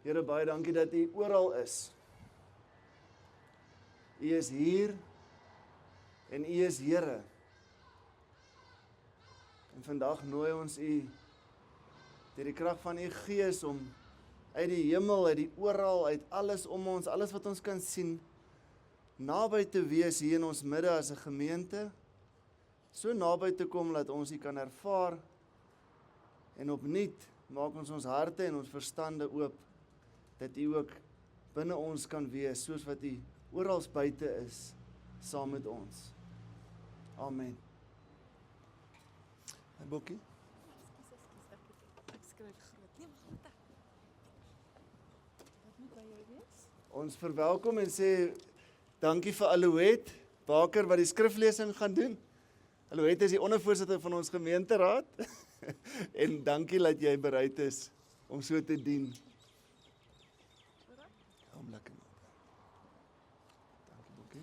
Here, baie dankie dat U oral is. U is hier en U is Here. En vandag nooi ons U deur die krag van U Gees om uit die hemel, uit die oral, uit alles om ons, alles wat ons kan sien, naby te wees hier in ons midde as 'n gemeente, so naby te kom dat ons U kan ervaar en opnuut maak ons harte en ons verstande oop, dat U ook binne ons kan wees, soos wat U oral buite is, saam met ons. Amen. En Bokkie? Ek skryf groot. Nee, wag. Wat moet by jou wees? Ons verwelkom en sê dankie vir Alouet Baker wat die skriflesing gaan doen. Alouet is die ondervoorsitter van ons gemeenteraad en dankie dat jy bereid is om so te dien. Hom lekker naby. Dankie Bokkie.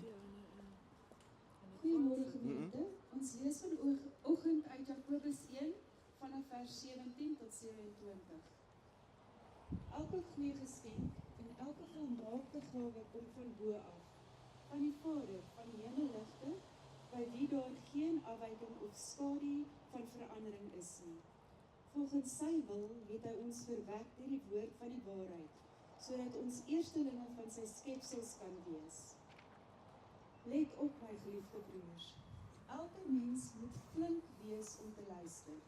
Goeiemôre gemeente. Ons lees vanoggend uit Jakobus 1 vanaf vers 17 tot 27. Elke goeie geskenk en elke volmaakte gawe kom van bo af, van die Vader van die hemelligte, by wie daar geen afwyking of skadu van verandering is nie. Volgens sy wil het hy ons verwek deur die woord van die waarheid, sodat ons eerstelinge van sy skepsels kan wees. Let op, my geliefde broers. Elke mens moet flink wees om te luister,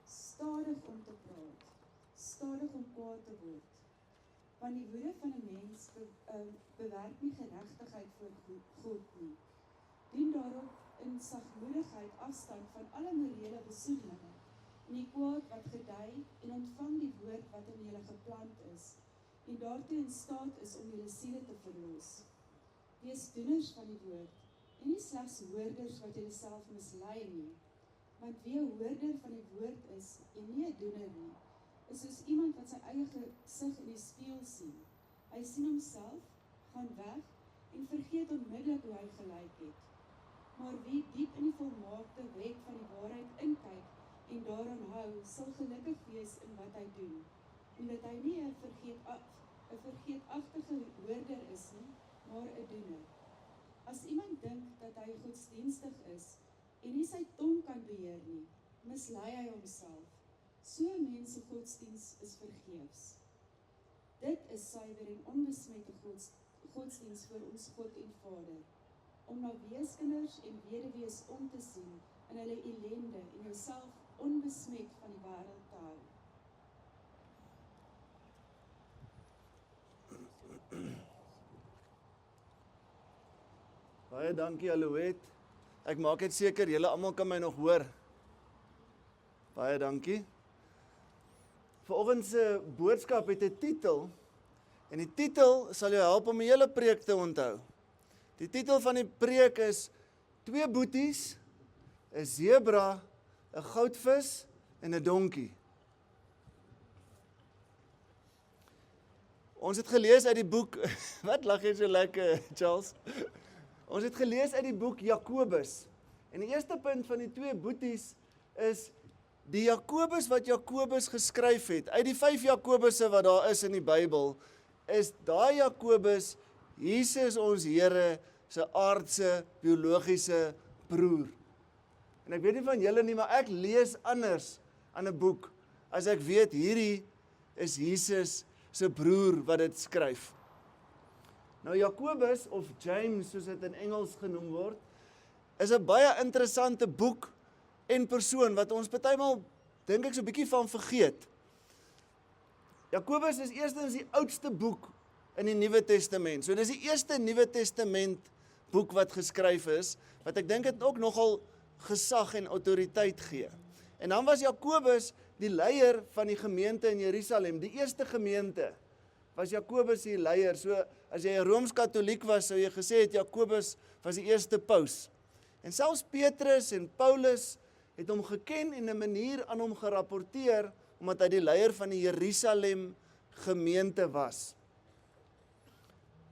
stadig om te praat, stadig om kwaad te word. Want die woede van 'n mens bewerk nie geregtigheid voor God nie. Doen daarop in sagmoedigheid afstand van alle morele besoedelinge en die kwaad wat gedei en ontvang die woord wat in julle geplant is en daartoe in staat is om julle siele te verlos. Wees doeners van die woord en nie slegs hoorders wat julle self mislei nie, want wie 'n hoorder van die woord is en nie 'n doener nie, is soos iemand wat sy eie gesig in die spieël sien. Hy sien homself, gaan weg en vergeet onmiddellik hoe hy gelyk het. Maar wie diep in die volmaakte wet van die waarheid inkyk en daaraan hou, sal gelukkig wees in wat hy doen, omdat hy nie 'n vergeetachtige hoorder is nie, maar 'n doener. As iemand dink dat hy godsdienstig is en nie sy tong kan beheer nie, mislei hy homself. So 'n mens se godsdiens is vergeefs. Dit is suiwer en onbesmette godsdiens voor ons God en Vader, om na weeskinders en weduwees om te sien in hulle ellende en jouself onbesmet van die wêreld te hou. Baie dankie Alouet. Ek maak dit seker, julle almal kan my nog hoor. Baie dankie. Vanoggend se boodskap het 'n titel, en die titel sal jou help om die hele preek te onthou. Die titel van die preek is 2 boeties, 'n zebra, 'n goudvis en 'n donkie. Ons het gelees uit die boek, wat lag jy so lekker, Charles? Ons het gelees uit die boek Jakobus. En die eerste punt van die 2 boeties is die Jakobus wat Jakobus geskryf het. Uit die 5 Jakobusse wat daar is in die Bybel, is daai Jakobus Jesus ons Here se aardse biologiese broer. En ek weet nie van julle nie, maar ek lees anders aan 'n boek as ek weet hierdie is Jesus se broer wat dit skryf. Nou Jakobus, of James soos dit in Engels genoem word, is 'n baie interessante boek en persoon wat ons partymal, dink ek, so 'n bietjie van vergeet. Jakobus is eerstens die oudste boek in die Nuwe Testament. So dis die eerste Nuwe Testament boek wat geskryf is, wat ek dink het ook nogal gesag en autoriteit gee. En dan was Jakobus die leier van die gemeente in Jerusalem, die eerste gemeente. Was Jakobus die leier. So as jy 'n Rooms-Katoliek was, sou jy gesê het Jakobus was die eerste paus. En selfs Petrus en Paulus het hom geken en 'n manier aan hom gerapporteer, omdat hy die leier van die Jerusalem gemeente was.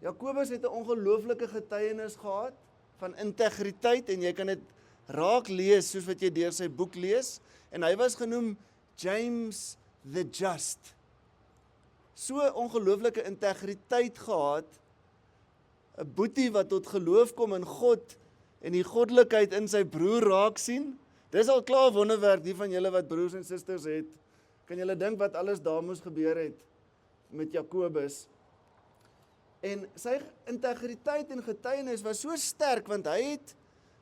Jakobus het 'n ongelooflike getuienis gehad van integriteit, en jy kan dit raak lees soos wat jy deur sy boek lees, en hy was genoem James the Just. so ongelooflike integriteit gehad, 'n boetie wat tot geloof kom in God en die goddelikheid in sy broer raak sien. Dis al klaar wonderwerk, die van julle wat broers en susters het. Kan julle dink wat alles daar moes gebeur het met Jakobus? En sy integriteit en getuienis was so sterk, want hy het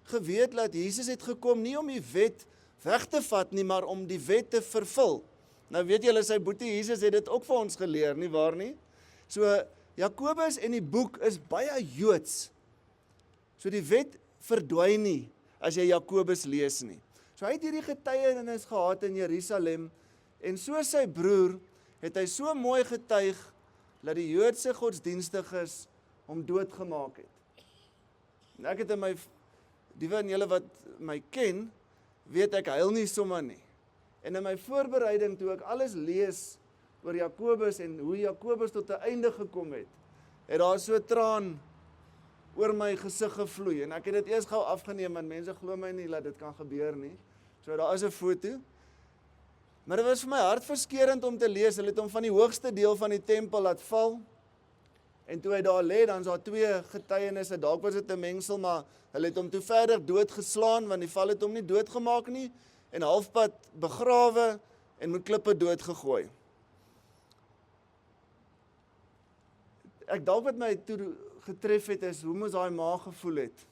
geweet dat Jesus het gekom nie om die wet weg te vat nie, maar om die wet te vervul. Nou weet julle, sy boetie Jesus het dit ook vir ons geleer, nie waar nie? So, Jakobus en die boek is baie Joods. So die wet verdwyn nie, as jy Jakobus lees nie. So hy het hierdie getuienis gehad in Jerusalem, en so sy broer, het hy so mooi getuig, dat die Joodse godsdienstiges hom doodgemaak het. En ek het in my, die van julle wat my ken, weet ek huil nie sommer nie. En in my voorbereiding, toe ek alles lees oor Jakobus en hoe Jakobus tot 'n einde gekom het daar so traan oor my gesig gevloei. En ek het dit eers gou afgeneem, want mense glo my nie dat dit kan gebeur nie. So daar is 'n foto. Maar dit was vir my hartverskeurend om te lees. Hulle het hom van die hoogste deel van die tempel laat val. En toe hy daar lê, dan is daar 2 getuienisse. Dalk was dit 'n mengsel, maar hulle het hom toe verder doodgeslaan, want die val het hom nie doodgemaak nie, en halfpad begrawe en met klippe doodgegooi. Ek dalk wat my toe getref het is, hoe moes daai ma gevoel het?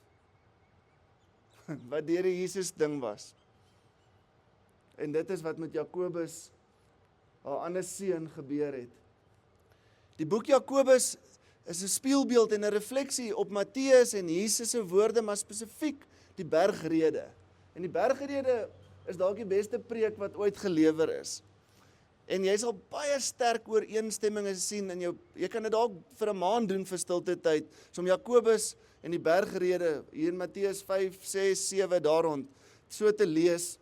Wat deur die Jesus ding was. En dit is wat met Jakobus, haar ander seun, gebeur het. Die boek Jakobus is 'n spieelbeeld en 'n refleksie op Matteus en Jesus se woorde, maar spesifiek die bergrede. En die bergrede is dalk die beste preek wat ooit gelewer is. En jy sal baie sterk ooreenstemminge sien in jou, jy kan dit dalk vir 'n maand doen vir stilte tyd, so om Jakobus en die bergrede, hier in Matteus 5, 6, 7, daar rond, so te lees.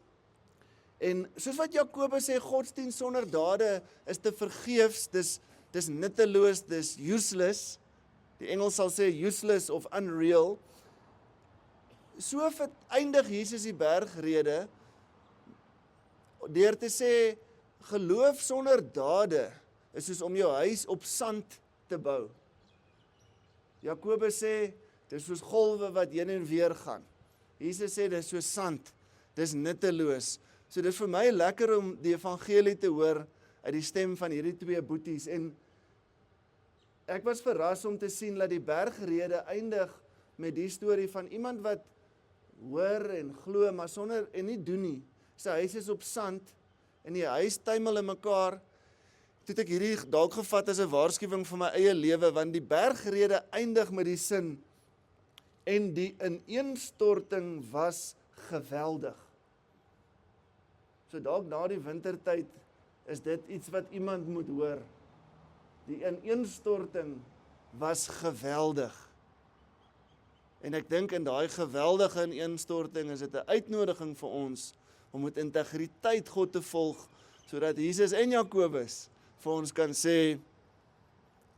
En soos wat Jakobus sê, godsdienst sonder dade is te vergeefs, dis nutteloos, dis useless. Die Engels sal sê useless of unreal. So eindig Jesus die bergrede deur te sê, geloof sonder dade is soos om jou huis op sand te bou. Jakobus sê, dis soos golwe wat heen en weer gaan. Jesus sê, dis soos sand, dis nutteloos. So dis vir my lekker om die evangelie te hoor uit die stem van hierdie 2 boeties. En ek was verras om te sien dat die bergrede eindig met die storie van iemand wat hoor en glo, maar sonder en nie doen nie. Sy huis is op sand en die huis tuimel in mekaar. Toe het ek hierdie dalk gevat as 'n waarskuwing vir my eie lewe, want die bergrede eindig met die sin, en die ineenstorting was geweldig. So dalk na die wintertyd is dit iets wat iemand moet hoor. Die ineenstorting was geweldig. En ek dink in daai geweldige ineenstorting is dit 'n uitnodiging vir ons om met integriteit God te volg, sodat Jesus en Jakobus vir ons kan sê,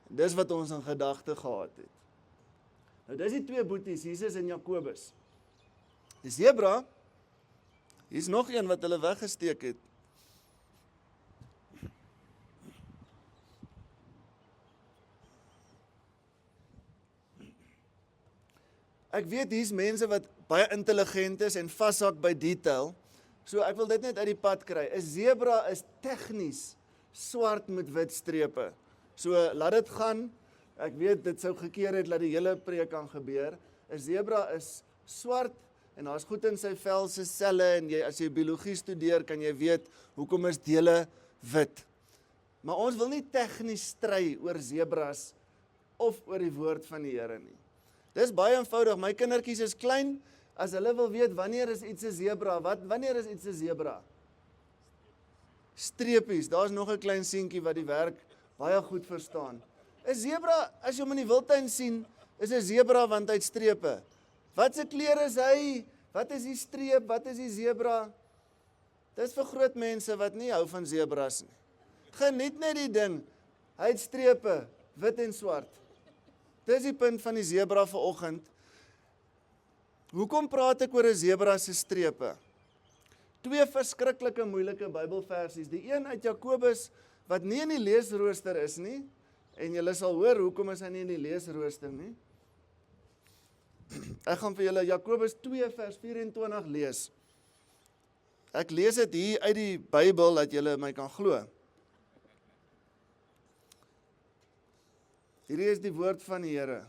dis wat ons in gedagte gehad het. Nou dis die 2 boeties, Jesus en Jakobus. Die sebra, hier is nog een wat hulle weggesteek het. Ek weet hier's mense wat baie intelligent is en vashak by detail, so ek wil dit net uit die pad kry. 'n Zebra is tegnies swart met wit strepe. So laat dit gaan. Ek weet dit sou gekeer het dat die hele preek kan gebeur. 'n Zebra is swart en daar's goed in sy vel se selle, en as jy biologie studeer, kan jy weet hoekom is dele wit. Maar ons wil nie tegnies stry oor zebras of oor die woord van die Here nie. Dis baie eenvoudig. My kindertjies is klein, as hulle wil weet wanneer is iets 'n zebra, wanneer is iets 'n zebra? Streepies, daar's nog 'n klein seentjie wat die werk baie goed verstaan. 'n Zebra, as jy hom in die wildtuin sien, is 'n zebra want hy het strepe. Wat se kleur is hy? Wat is die streep? Wat is die zebra? Dis vir groot mense wat nie hou van zebras nie. Geniet net die ding. Hy het strepe, wit en swart. Dis die punt van die zebra vanoggend. Hoekom praat ek oor 'n zebra se strepe? 2 verskriklike moeilike Bybelversies. Die een uit Jakobus wat nie in die leesrooster is nie, en julle sal hoor hoekom is hy nie in die leesrooster nie. Ek gaan vir julle Jakobus 2 vers 24 lees. Ek lees dit hier uit die Bybel, dat julle my kan glo. Hierdie is die woord van die Here.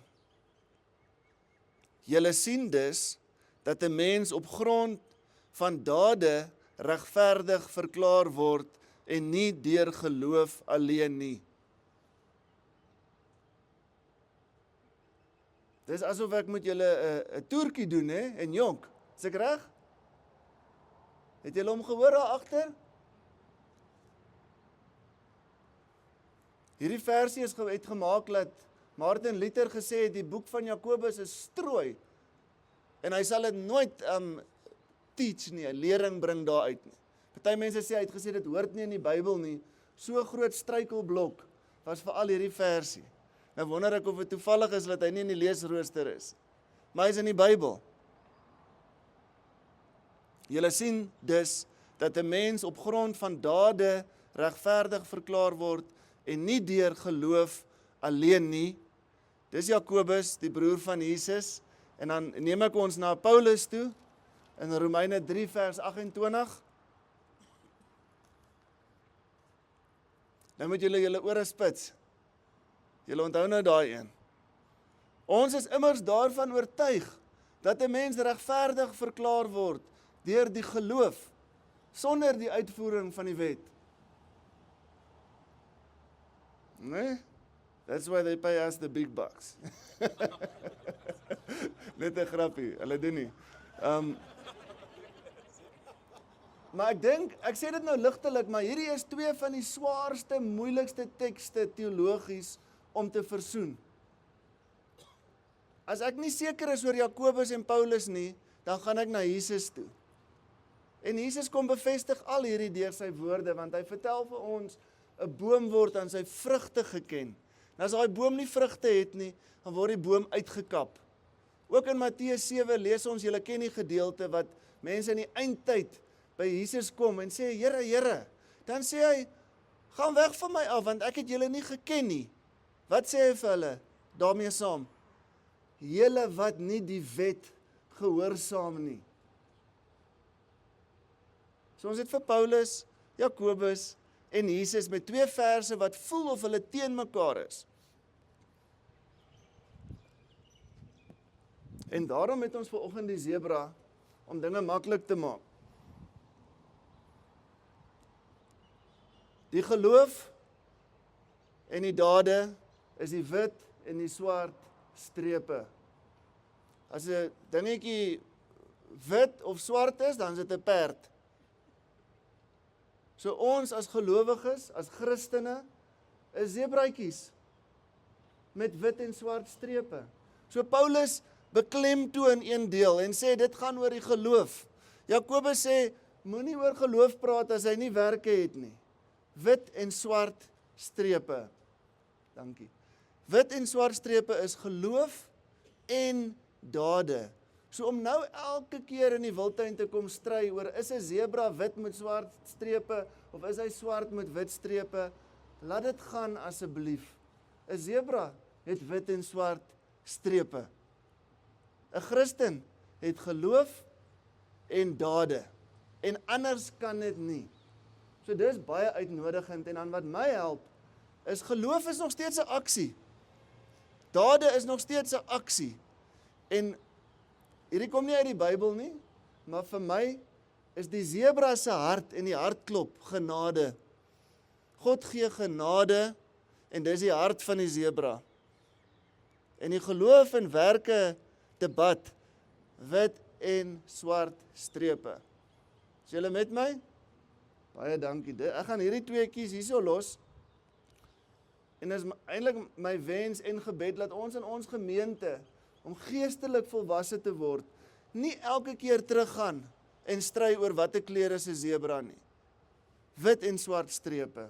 Julle sien dus, dat 'n mens op grond van dade regverdig verklaar word, en nie deur geloof alleen nie. Dis asof ek moet julle 'n toertjie doen, en jonk. Is ek reg? Het julle hom gehoor daar agter? Hierdie versie is gemaak dat Martin Luther gesê het, die boek van Jakobus is strooi, en hy sal dit nooit teach nie, 'n lering bring daaruit nie. Party mense sê, hy het gesê, dit hoort nie in die Bybel nie. So groot struikelblok was vir al hierdie versie. Nou wonder ek of dit toevallig is dat hy nie in die leesrooster is. Maar hy is in die Bybel. Julle sien dus, dat 'n mens op grond van dade regverdig verklaar word, en nie deur geloof alleen nie. Dis Jakobus, die broer van Jesus, en dan neem ek ons na Paulus toe, in Romeine 3 vers 28. Nou moet julle ore spits. Julle onthou nou daai een. Ons is immers daarvan oortuig, dat 'n mens regverdig verklaar word, deur die geloof, sonder die uitvoering van die wet. Nee? That's why they pay us the big bucks. Net 'n grappie, hulle doen nie. Maar ek sê dit nou ligtelik, maar hierdie is 2 van die swaarste, moeilikste tekste teologies om te versoen. As ek nie seker is oor Jakobus en Paulus nie, dan gaan ek na Jesus toe. En Jesus kom bevestig al hierdie deur sy woorde, want hy vertel vir ons, 'n boom word aan sy vrugte geken. En as daai boom nie vrugte het nie, dan word die boom uitgekap. Ook in Matteus 7 lees ons, julle ken die gedeelte, wat mense in die eindtyd by Jesus kom en sê, Here, Here, dan sê hy, gaan weg van my af, want ek het julle nie geken nie. Wat sê hy vir hulle daarmee saam? Julle wat nie die wet gehoorsaam nie. So ons het vir Paulus, Jakobus en Jesus met 2 verse wat voel of hulle teen mekaar is. En daarom het ons vanoggend die zebra om dinge maklik te maak. Die geloof en die dade is die wit en die swart strepe. As 'n dingetjie wit of swart is, dan is dit 'n perd. So ons as gelowiges, as Christene, is zebraatjies met wit en swart strepe. So Paulus beklemtoon een deel en sê dit gaan oor die geloof. Jakobus sê moenie oor geloof praat as hy nie werke het nie. Wit en swart strepe. Dankie. Wit en swart strepe is geloof en dade. So om nou elke keer in die wildtuin te kom stry oor, is 'n zebra wit met swart strepe, of is hy swart met wit strepe, laat dit gaan asseblief. 'n Zebra het wit en swart strepe. 'n Christen het geloof en dade, en anders kan dit nie. So dis baie uitnodigend, en dan wat my help, is geloof is nog steeds 'n aksie. Dade is nog steeds 'n aksie. En hierdie kom nie uit die Bybel nie, maar vir my is die zebra se hart en die hartklop genade. God gee genade, en dis die hart van die zebra. En die geloof en werke debat, wit en swart strepe. Is julle met my? Baie dankie. Ek gaan hierdie tweeetjies hierso los. En dis eintlik my wens en gebed, dat ons in ons gemeente, om geestelik volwasse te word, nie elke keer teruggaan en stry oor watter kleur is 'n zebra nie. Wit en swart strepe.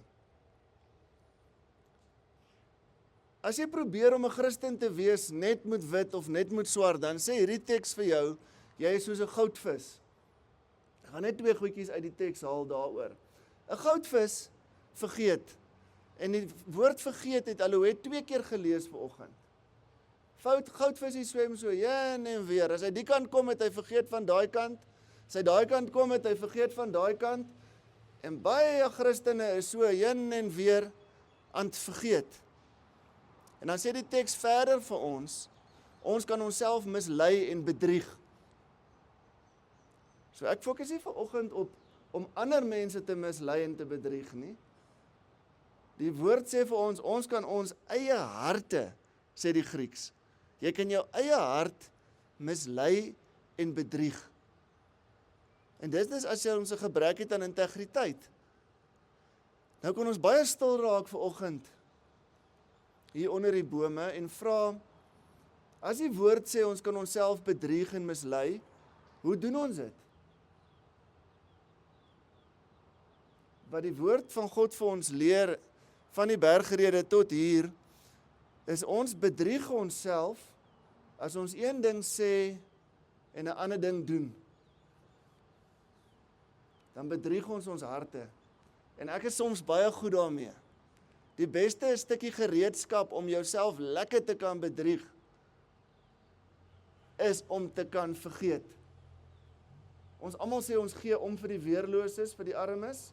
As jy probeer om 'n Christen te wees net met wit of net met swart, dan sê hierdie teks vir jou, jy is soos 'n goudvis. Ek gaan net 2 goedjies uit die teks haal daaroor. 'n Goudvis vergeet. En die woord vergeet het Aloe 2 keer gelees vanoggend. Goudvisie swem so heen en weer. As hy die kant kom, het hy vergeet van daai kant. As hy daai kant kom, het hy vergeet van daai kant. En baie Christene is so heen en weer aan het vergeet. En dan sê die teks verder vir ons kan onsself mislei en bedrieg. So ek fokus nie vanoggend op om ander mense te mislei en te bedrieg nie. Die woord sê vir ons kan ons eie harte, sê die Grieks. Jy kan jou eie hart mislei en bedrieg. En dit is as jy ons 'n gebrek het aan integriteit. Nou kan ons baie stil raak vanoggend hier onder die bome en vra, as die woord sê ons kan onsself bedrieg en mislei, hoe doen ons dit? Wat die woord van God vir ons leer, van die bergrede tot hier, is ons bedrieg onsself as ons een ding sê en 'n ander ding doen. Dan bedrieg ons harte. En ek is soms baie goed daarmee. Die beste stukkie gereedskap om jouself lekker te kan bedrieg, is om te kan vergeet. Ons almal sê ons gee om vir die weerloses, vir die armes,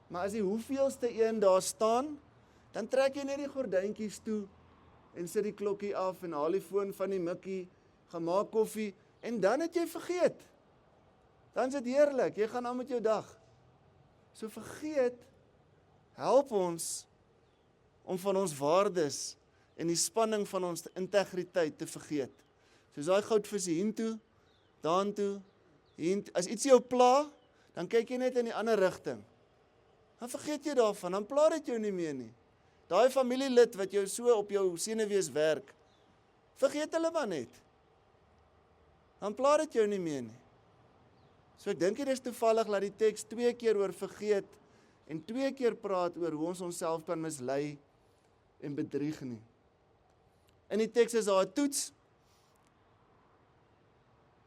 maar as die hoeveelste een daar staan, dan trek jy net die gordyntjies toe en sit die klokkie af en haal die foon van die mikkie, gaan maak koffie en dan het jy vergeet. Dan is dit heerlik, jy gaan aan met jou dag. So vergeet help ons om van ons waardes en die spanning van ons integriteit te vergeet. Soos daai goudvisie hiertoe, daartoe, hiertoe. As iets jou pla, dan kyk jy net in die ander rigting. Dan vergeet jy daarvan, dan pla dit jou nie meer nie. Daai familielid wat jou so op jou senuwees werk, vergeet hulle maar net. Dan pla dit jou nie meer nie. So ek dink dit is toevallig dat die teks 2 keer oor vergeet en 2 keer praat oor hoe ons onsself kan mislei en bedrieg nie. In die teks is daar 'n toets.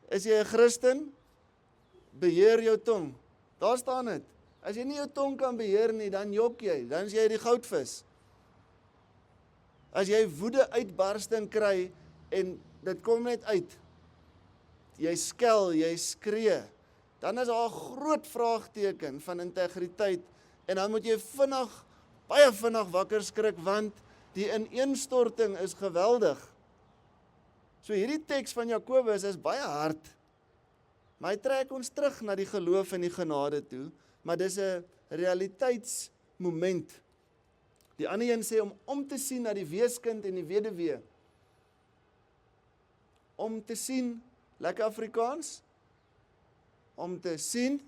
Is jy 'n Christen? Beheer jou tong. Daar staan dit. As jy nie jou tong kan beheer nie, dan jok jy, dan is jy die goudvis. As jy woede uitbarsting kry en dit kom net uit, jy skel, jy skree, dan is daar 'n groot vraagteken van integriteit en dan moet jy baie vinnig wakker skrik want die ineenstorting is geweldig. So hierdie teks van Jakobus is baie hard, maar hy trek ons terug na die geloof en die genade toe, maar dis 'n realiteitsmoment. Die ander een sê om te sien na die weeskind en die weduwee. Om te sien, lekker Afrikaans, om te sien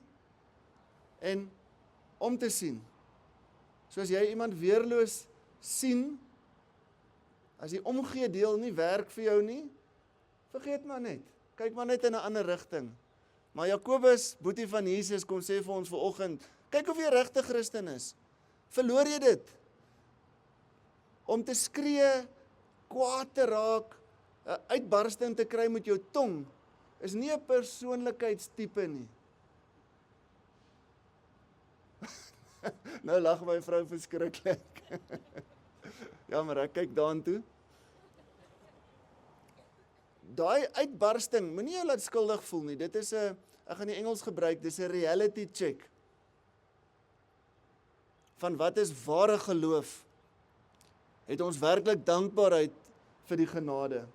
en om te sien. So as jy iemand weerloos sien, as die omgee deel nie werk vir jou nie, vergeet maar net, kyk maar net in 'n ander rigting. Maar Jakobus, boetie van Jesus, kom sê vir ons vanoggend, kyk of jy regte Christen is. Verloor jy dit? Om te skree, kwaad te raak, 'n uitbarsting te kry met jou tong, is nie 'n persoonlikheidstipe nie. Nou lag my vrou verskriklik. Ja, maar ek kyk daartoe. Daai uitbarsting, moenie jou laat skuldig voel nie. Dit is ek gaan die Engels gebruik, dis 'n reality check. Van wat is ware geloof? Het ons werklik dankbaarheid vir die genade?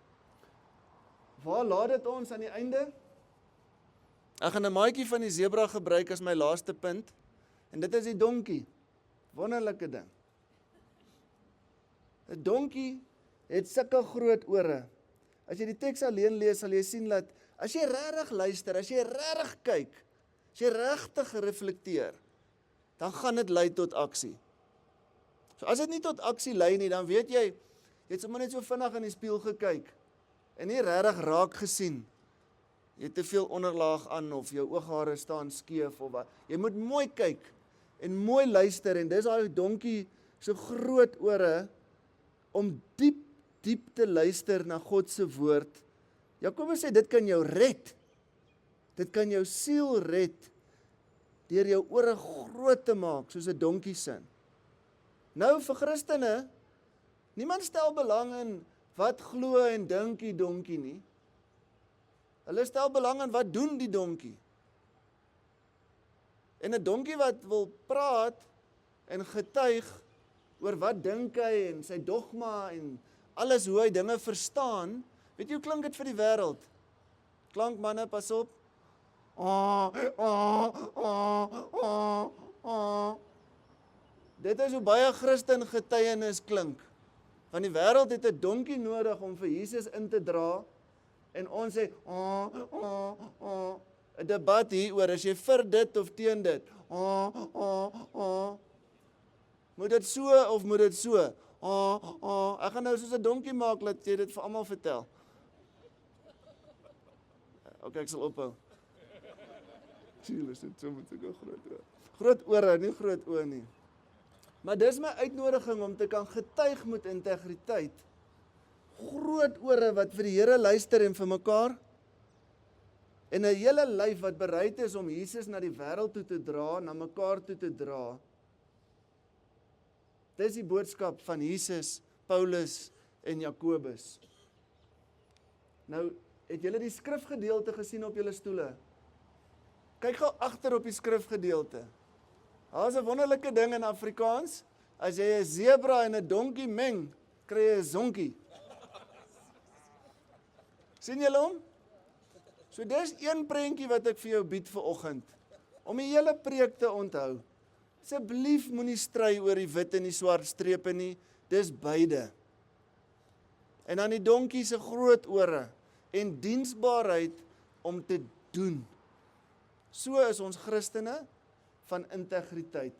Waar laat dit ons aan die einde? Ek gaan 'n maatjie van die zebra gebruik as my laaste punt. En dit is die donkie. Wonderlike ding. 'n Donkie het sulke groot ore. As jy die teks alleen lees, sal jy sien dat as jy regtig luister, as jy regtig kyk, as jy regtig reflekteer, dan gaan dit lei tot aksie. So as dit nie tot aksie lei nie, dan weet jy het sommer net so vinnig in die spieël gekyk en nie regtig raak gesien. Jy het te veel onderlaag aan of jou ooghare staan skeef of wat. Jy moet mooi kyk en mooi luister en dis daai donkie so groot ore om diep te luister na God se woord. Jakobus sê dit kan jou red. Dit kan jou siel red deur jou ore groot te maak soos 'n donkie se. Nou vir Christene, niemand stel belang in wat glo en dink die donkie nie. Hulle stel belang in wat doen die donkie. En 'n donkie wat wil praat en getuig oor wat dink hy en sy dogma en alles hoe hy dinge verstaan, weet jy hoe klink dit vir die wêreld? Klank manne, pas op. Dit is hoe baie Christen getuienis klink. Want die wêreld het 'n donkie nodig om vir Jesus in te dra en ons sê 'n debat hier oor as jy vir dit of teen dit. Moet dit so of moet dit so? Ek gaan nou soos 'n donkie maak dat jy dit vir almal vertel. Okay, ek sal ophou. Chill, is dit so met sulke groot ore, nie groot oë nie. Maar dis my uitnodiging om te kan getuig met integriteit. Groot ore wat vir die Here luister en vir mekaar. En 'n hele lyf wat bereid is om Jesus na die wêreld toe te dra, na mekaar toe te dra. Dis die boodskap van Jesus, Paulus en Jakobus. Nou, het julle die skrifgedeelte gesien op julle stoele? Kyk gou agter op die skrifgedeelte. Daar is 'n wonderlike ding in Afrikaans. As jy 'n zebra en 'n donkie meng, kry jy 'n zonkie. Sien julle hom? So dis een prentjie wat ek vir jou bied vanoggend. Om die hele preek te onthou. Asseblief moenie stry oor die wit en die swart strepe nie. Dis beide. En dan die donkie se groot ore en diensbaarheid om te doen. So is ons Christene van integriteit.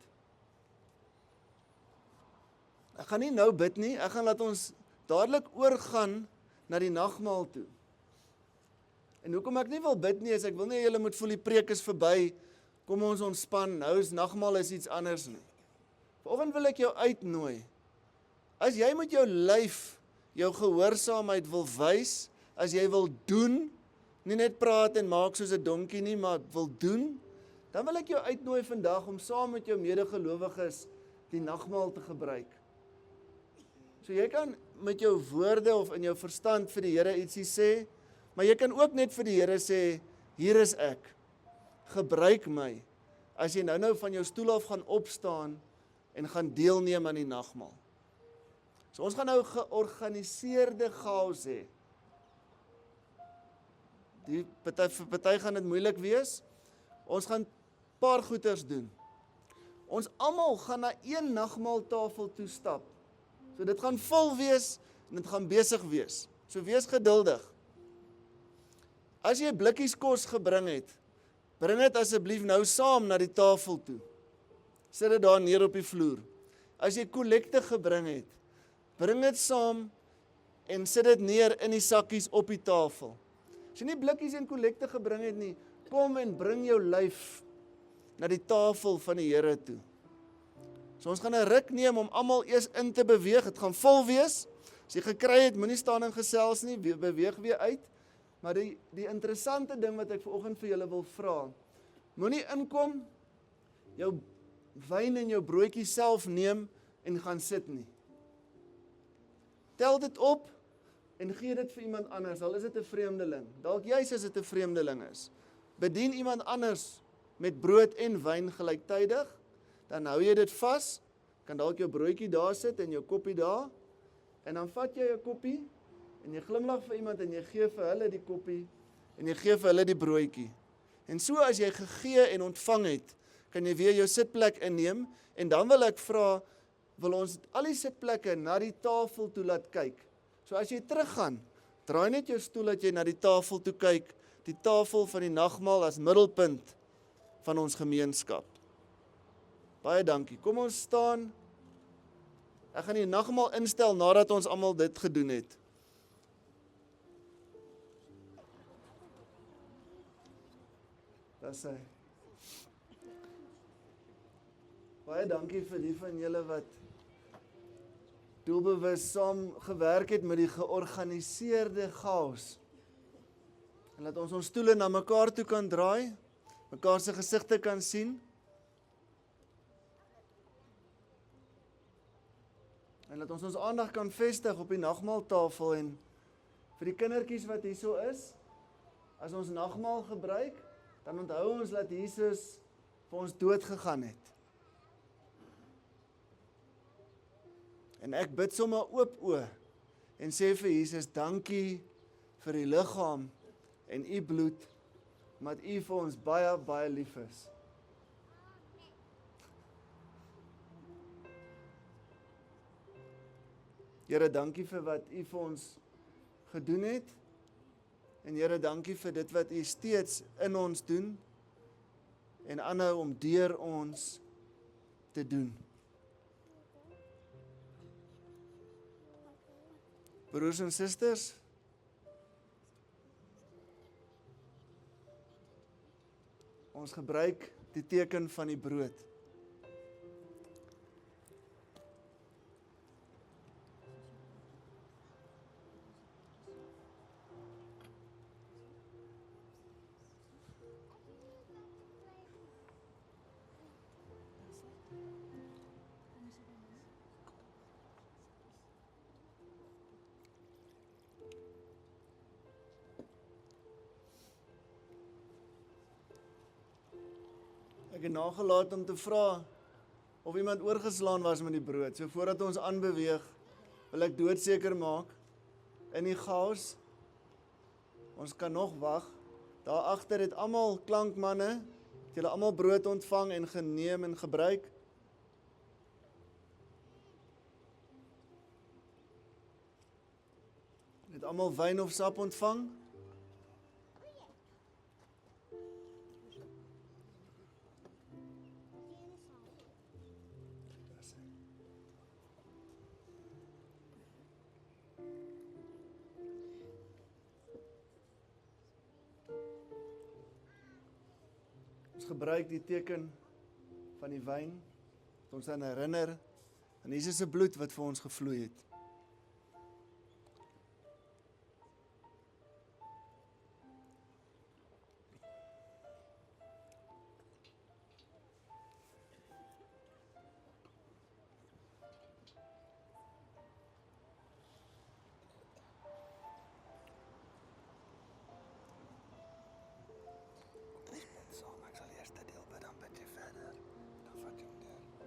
Ek gaan nie nou bid nie, ek gaan laat ons dadelik oorgaan na die nagmaal toe. En hoekom ek nie wil bid nie, is ek wil nie julle moet voel die preek is verby, kom ons ontspan, nou is nagmaal is iets anders nie. Vanoggend wil ek jou uitnooi, as jy met jou lyf, jou gehoorsaamheid wil wys, as jy wil doen, nie net praat en maak soos 'n donkie nie, maar wil doen, dan wil ek jou uitnooi vandag om saam met jou medegelowiges die nagmaal te gebruik. So jy kan met jou woorde of in jou verstand vir die Here ietsie sê, maar jy kan ook net vir die Here sê, hier is ek, gebruik my, as jy nou van jou stoel af gaan opstaan en gaan deelneem aan die nagmaal. So ons gaan nou georganiseerde chaos hê. Vir party gaan dit moeilik wees. Ons gaan paar goeters doen. Ons almal gaan na een nagmaaltafel toe stap. So dit gaan vol wees en dit gaan besig wees. So wees geduldig. As jy blikkies kos gebring het, bring dit asseblief nou saam na die tafel toe. Sit dit daar neer op die vloer. As jy kollekte gebring het, bring dit saam en sit dit neer in die sakkies op die tafel. As jy nie blikkies en kollekte gebring het nie, kom en bring jou lyf na die tafel van die Here toe. So ons gaan 'n ruk neem om almal eers in te beweeg. Dit gaan vol wees. As jy gekry het, moenie staan en gesels nie, beweeg weer uit. Maar die interessante ding wat ek vanoggend vir julle wil vra, moenie inkom, jou wyn en jou broodjie self neem en gaan sit nie. Tel dit op en gee dit vir iemand anders, al is dit 'n vreemdeling. Dalk juis as dit 'n vreemdeling is. Bedien iemand anders met brood en wyn gelyktydig, dan hou jy dit vas, kan dalk jou broodjie daar sit en jou koppie daar, en dan vat jy 'n koppie, en jy glimlag vir iemand en jy gee vir hulle die koppie, en jy gee vir hulle die broodjie. En so as jy gegee en ontvang het, kan jy weer jou sitplek inneem, en dan wil ek vra, wil ons al die sitplekke na die tafel toe laat kyk. So as jy teruggaan, draai net jou stoel dat jy na die tafel toe kyk, die tafel van die nagmaal as middelpunt van ons gemeenskap. Baie dankie. Kom ons staan. Ek gaan die nagmaal instel nadat ons almal dit gedoen het. Dis hy. Baie dankie vir die van julle wat doelbewus saam gewerk het met die georganiseerde chaos. En dat ons stoele na mekaar toe kan draai, mekaar se gesigte kan sien. En dat ons aandag kan vestig op die nagmaaltafel en vir die kindertjies wat hier so is, as ons nagmaal gebruik, dan onthou ons dat Jesus vir ons dood gegaan het. En ek bid sommer oop oë en sê vir Jesus, dankie vir die liggaam en u bloed, omdat u vir ons baie, baie lief is. Here, dankie vir wat u vir ons gedoen het, en Here, dankie vir dit wat u steeds in ons doen, en aanhou om deur ons te doen. Broers en susters, ons gebruik die teken van die brood. Ek het nagelaat om te vra of iemand oorgeslaan was met die brood. So voordat ons aanbeweeg, wil ek doodseker maak in die chaos. Ons kan nog wag. Daar agter het almal klankmanne, het julle almal brood ontvang en geneem en gebruik. Het almal wyn of sap ontvang? Ons gebruik die teken van die wyn, wat ons aan herinner aan Jesus se bloed wat vir ons gevloei het. Ek sal eers dit deel bid, dan bid jy verder. Dan vat jy hom deur.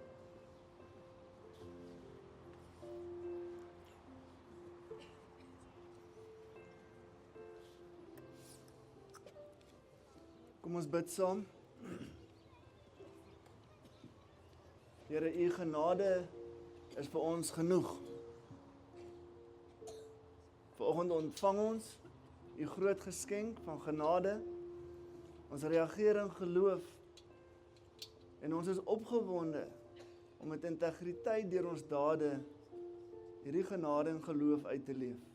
Kom ons bid saam. Here, u genade is vir ons genoeg. Vanoggend ontvang ons u groot geskenk van genade. Ons reageer in geloof en ons is opgewonde om met integriteit deur ons dade hierdie genade en geloof uit te leef.